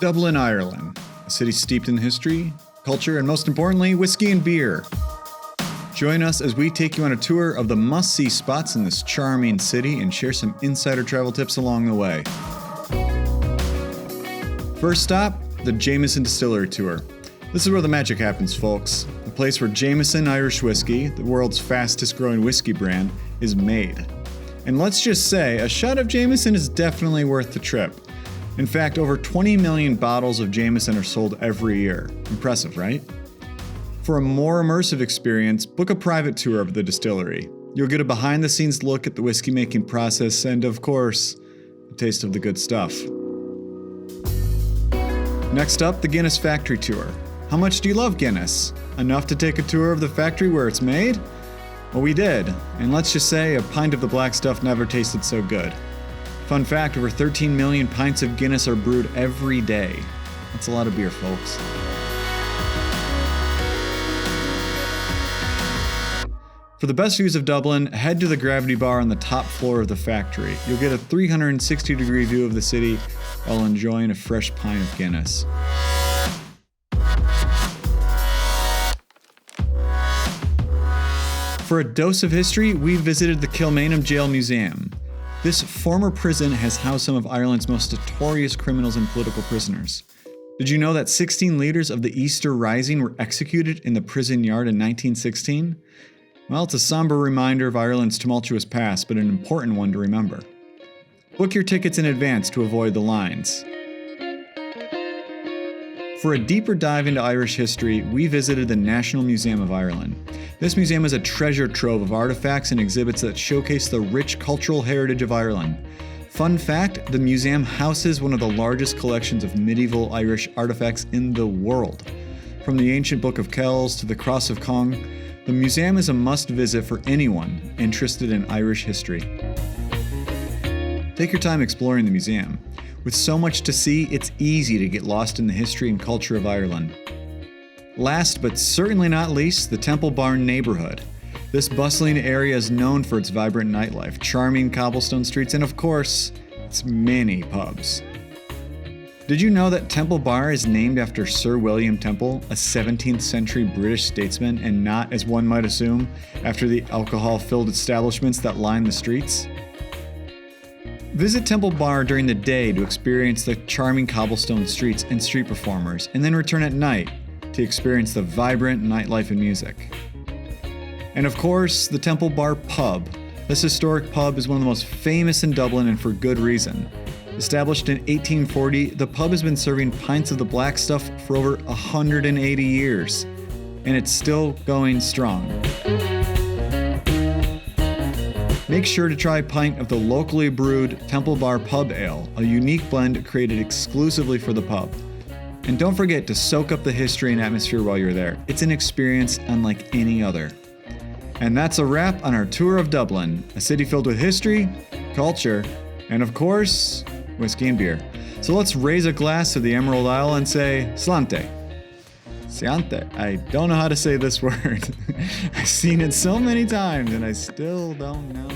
Dublin, Ireland, a city steeped in history, culture, and most importantly, whiskey and beer. Join us as we take you on a tour of the must-see spots in this charming city and share some insider travel tips along the way. First stop, the Jameson Distillery tour. This is where the magic happens, folks. The place where Jameson Irish whiskey, the world's fastest growing whiskey brand, is made. And let's just say, a shot of Jameson is definitely worth the trip. In fact, over 20 million bottles of Jameson are sold every year. Impressive, right? For a more immersive experience, book a private tour of the distillery. You'll get a behind-the-scenes look at the whiskey-making process and, of course, a taste of the good stuff. Next up, the Guinness factory tour. How much do you love Guinness? Enough to take a tour of the factory where it's made? Well, we did, and let's just say a pint of the black stuff never tasted so good. Fun fact, over 13 million pints of Guinness are brewed every day. That's a lot of beer, folks. For the best views of Dublin, head to the Gravity Bar on the top floor of the factory. You'll get a 360-degree view of the city while enjoying a fresh pint of Guinness. For a dose of history, we visited the Kilmainham Jail Museum. This former prison has housed some of Ireland's most notorious criminals and political prisoners. Did you know that 16 leaders of the Easter Rising were executed in the prison yard in 1916? Well, it's a somber reminder of Ireland's tumultuous past, but an important one to remember. Book your tickets in advance to avoid the lines. For a deeper dive into Irish history, we visited the National Museum of Ireland. This museum is a treasure trove of artifacts and exhibits that showcase the rich cultural heritage of Ireland. Fun fact, the museum houses one of the largest collections of medieval Irish artifacts in the world. From the ancient Book of Kells to the Cross of Cong, the museum is a must-visit for anyone interested in Irish history. Take your time exploring the museum. With so much to see, it's easy to get lost in the history and culture of Ireland. Last but certainly not least, the Temple Bar neighborhood. This bustling area is known for its vibrant nightlife, charming cobblestone streets, and of course, its many pubs. Did you know that Temple Bar is named after Sir William Temple, a 17th century British statesman, and not, as one might assume, after the alcohol-filled establishments that line the streets? Visit Temple Bar during the day to experience the charming cobblestone streets and street performers, and then return at night to experience the vibrant nightlife and music. And of course, the Temple Bar pub. This historic pub is one of the most famous in Dublin, and for good reason. Established in 1840, the pub has been serving pints of the black stuff for over 180 years, and it's still going strong. Make sure to try a pint of the locally brewed Temple Bar Pub Ale, a unique blend created exclusively for the pub. And don't forget to soak up the history and atmosphere while you're there. It's an experience unlike any other. And that's a wrap on our tour of Dublin, a city filled with history, culture, and of course, whiskey and beer. So let's raise a glass to the Emerald Isle and say, Slante. Siante. I don't know how to say this word. I've seen it so many times and I still don't know